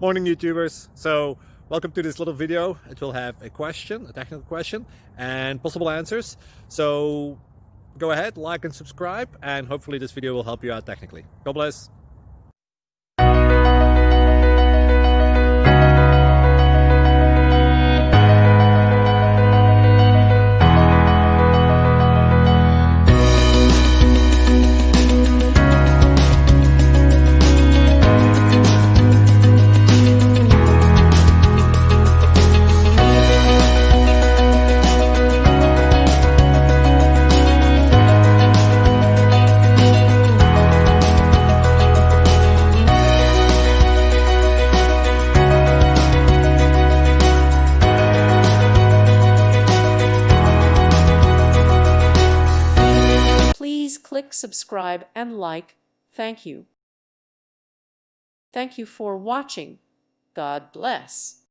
Morning YouTubers. So welcome to this little video. It will have a question, a technical question, and possible answers. So go ahead, like and subscribe, and hopefully this video will help you out technically. God bless. Please click subscribe and like. Thank you. Thank you for watching. God bless.